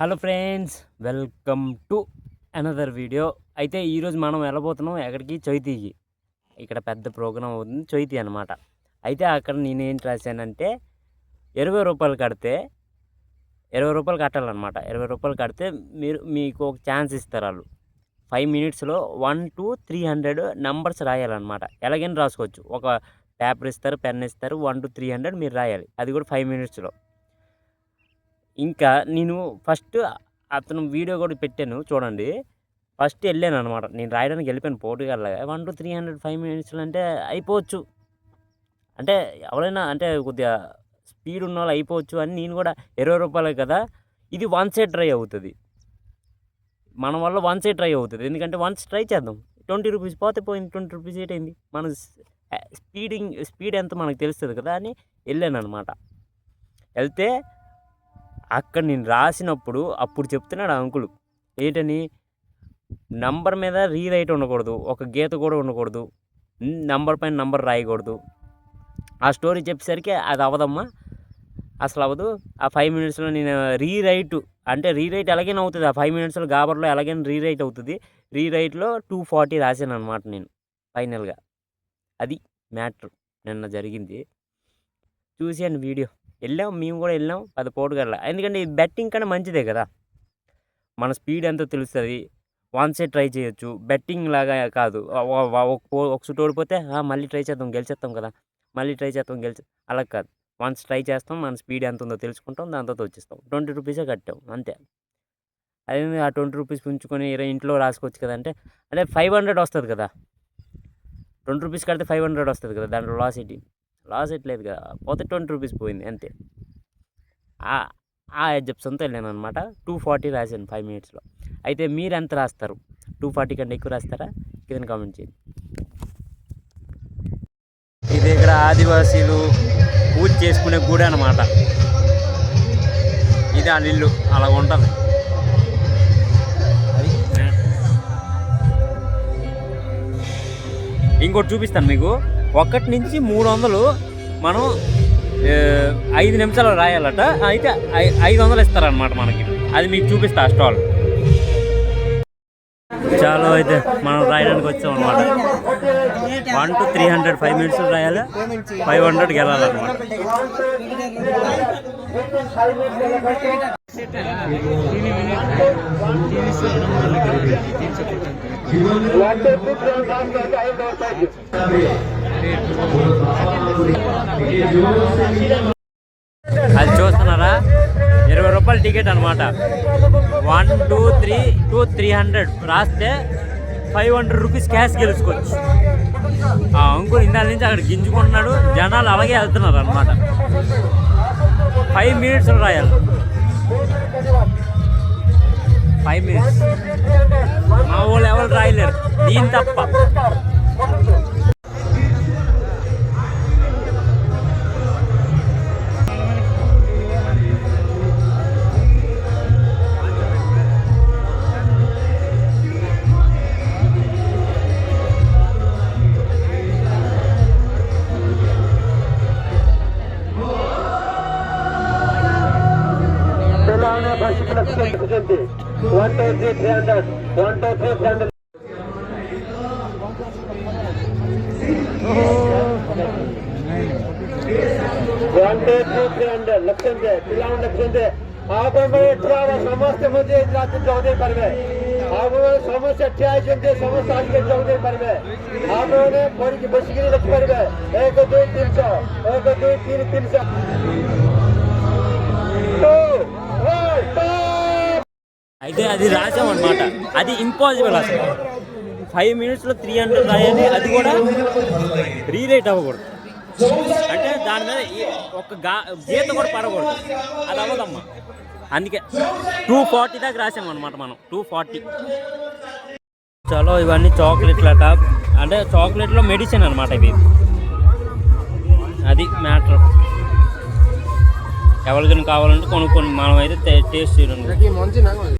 Hello friends, welcome to another video. అయితే ఈరోజు మనం వెళ్ళబోతున్నాం ఎక్కడికి? చైతీకి. ఇక్కడ పెద్ద ప్రోగ్రాం అవుతుంది, చైతీ అనమాట. అయితే అక్కడ నేనేం రాశానంటే 20 రూపాయలు కడితే 20 రూపాయలు కట్టాలన్నమాట. 20 రూపాయలు కడితే మీకు ఒక ఛాన్స్ ఇస్తారు వాళ్ళు. 5 మినిట్స్లో 1 to 300 నెంబర్స్ రాయాలన్నమాట. ఎలాగైనా రాసుకోవచ్చు. ఒక పేపర్ ఇస్తారు, పెన్ ఇస్తారు, 1 to 300 మీరు రాయాలి. అది కూడా 5 మినిట్స్లో. ఇంకా నేను ఫస్ట్ అతను వీడియో కూడా పెట్టాను చూడండి. ఫస్ట్ వెళ్ళాను అనమాట, నేను రాయడానికి వెళ్ళిపోయాను పోటీగాళ్ళగా. 1 to 300 5 మినిట్స్లో అంటే అయిపోవచ్చు, అంటే ఎవరైనా అంటే కొద్దిగా స్పీడ్ ఉన్న వాళ్ళు అయిపోవచ్చు అని నేను కూడా 20 రూపాయలే కదా, ఇది వన్ సైడ్ ట్రై అవుతుంది, మన వల్ల వన్ సైడ్ ట్రై అవుతుంది. ఎందుకంటే వన్స్ ట్రై చేద్దాం, 20 రూపీస్ పోతే పోయింది, 20 రూపీస్ ఏంటైంది, మన స్పీడ్ ఎంత మనకు తెలుస్తుంది కదా అని వెళ్ళాను అనమాట. వెళ్తే అక్కడ నేను రాసినప్పుడు అప్పుడు చెప్తున్నాడు ఆ అంకులు ఏంటని, నంబర్ మీద రీరైట్ ఉండకూడదు, ఒక గీత కూడా ఉండకూడదు, నంబర్ పైన నంబర్ రాయకూడదు. ఆ స్టోరీ చెప్పేసరికి అది అవ్వదమ్మా, అసలు అవ్వదు. ఆ 5 మినిట్స్లో నేను రీరైట్ ఎలాగైనా అవుతుంది. ఆ 5 మినిట్స్లో గాబర్లో ఎలాగైనా రీరైట్ అవుతుంది. రీరైట్లో 240 రాశాను అనమాట నేను ఫైనల్గా. అది మ్యాటర్ నిన్న జరిగింది. చూసాను వీడియో, మేము కూడా వెళ్ళాం 10 పోటుగల్లా. ఎందుకంటే ఈ బెట్టింగ్ కన్నా మంచిదే కదా, మన స్పీడ్ ఎంతో తెలుస్తుంది, వన్ సైడ్ ట్రై చేయొచ్చు. బెట్టింగ్ లాగా కాదు, ఒక సుట్ ఓడిపోతే మళ్ళీ ట్రై చేద్దాం గెలిచేస్తాం కదా, మళ్ళీ ట్రై చేద్దాం అలా కాదు. వన్స్ ట్రై చేస్తాం, మన స్పీడ్ ఎంత ఉందో తెలుసుకుంటాం, దాంతో వచ్చేస్తాం. 20 రూపీసే కట్టాం అంతే. అదే ఆ 20 రూపీస్ ఉంచుకొని ఇంట్లో రాసుకోవచ్చు కదా. అంటే 500 వస్తుంది కదా, 20 రూపీస్ కడితే 500 వస్తుంది కదా, దాంట్లో లాస్ ఎట్లేదు కదా, పోతే 20 రూపీస్ పోయింది అంతే. ఆ ఎగ్జామ్స్తో వెళ్ళాను అనమాట. 240 రాశాను 5 మినిట్స్లో. అయితే మీరు ఎంత రాస్తారు? 240 కంటే ఎక్కువ రాస్తారా? కింద కామెంట్ చేయండి. ఇది ఇక్కడ ఆదివాసీలు పూజ చేసుకునే గుడి అనమాట. ఇది వాళ్ళ ఇల్లు అలా ఉంటుంది. ఇంకోటి చూపిస్తాను మీకు. 1 నుంచి 300 మనం 5 నిమిషాలు రాయాలట. అయితే 500 ఇస్తారనమాట మనకి. అది మీకు చూపిస్తా ఆ స్టాల్. చాలా అయితే మనం రాయడానికి వచ్చాం అనమాట. 1 to 300 5 మినిట్స్ రాయాలి, 500 గెలాలన్నమాట. అది చూస్తున్నారా, 20 రూపాయల టికెట్ అనమాట. 1 2 3 to 300 రాస్తే 500 రూపీస్ క్యాష్ గెలుచుకోవచ్చు. ఆ అంకుల్ ఇందాల నుంచి అక్కడ గింజుకుంటున్నాడు, జనాలు అలాగే వెళ్తున్నారు అనమాట. 5 మినిట్స్ రాయాలి, 5 మినిట్స్. మా వాళ్ళు ఎవరు రాయలేరు దీని తప్ప. ಲಕ್ಷಂತೆ ಪಿಲಾವನ್ ಲಕ್ಷಂತೆ ಆಮೇಲೆ ಸಮಸ್ಯೆ ಮುಂದೆ ಜಗದೇ ಬರ್ವೆ. ಆಮೇಲೆ ಸಮಸ್ಯೆ ಅಟ್ಯಾಚಂತೆ ಸಮಸ್ಯೆ ಆಗಿ ಜಗದೇ ಬರ್ವೆ. ಆಮೇಲೆ ಕೊರಿಗೆ ಬಸ್ಸಿಗೆ ಲಕ್ಷ ಬರ್ವೆ. 1 2 300 1 2 3 300. అయితే అది రాసామన్నమాట. అది ఇంపాసిబుల్ అసలు. 5 మినిట్స్లో 300 రాయాలి, అది కూడా రీరైట్ అవ్వకూడదు. అంటే దాని మీద ఒక గీత కూడా పడకూడదు, అది అవ్వదమ్మా. అందుకే 240 దాకా రాసామన్నమాట మనం. 240. చలో ఇవన్నీ చాక్లెట్లట, అంటే చాక్లెట్లో మెడిసిన్ అనమాట ఇది. అది మ్యాటర్. ఎవరికైనా కావాలంటే కొనుక్కొని మనం అయితే టేస్ట్ చేయడం.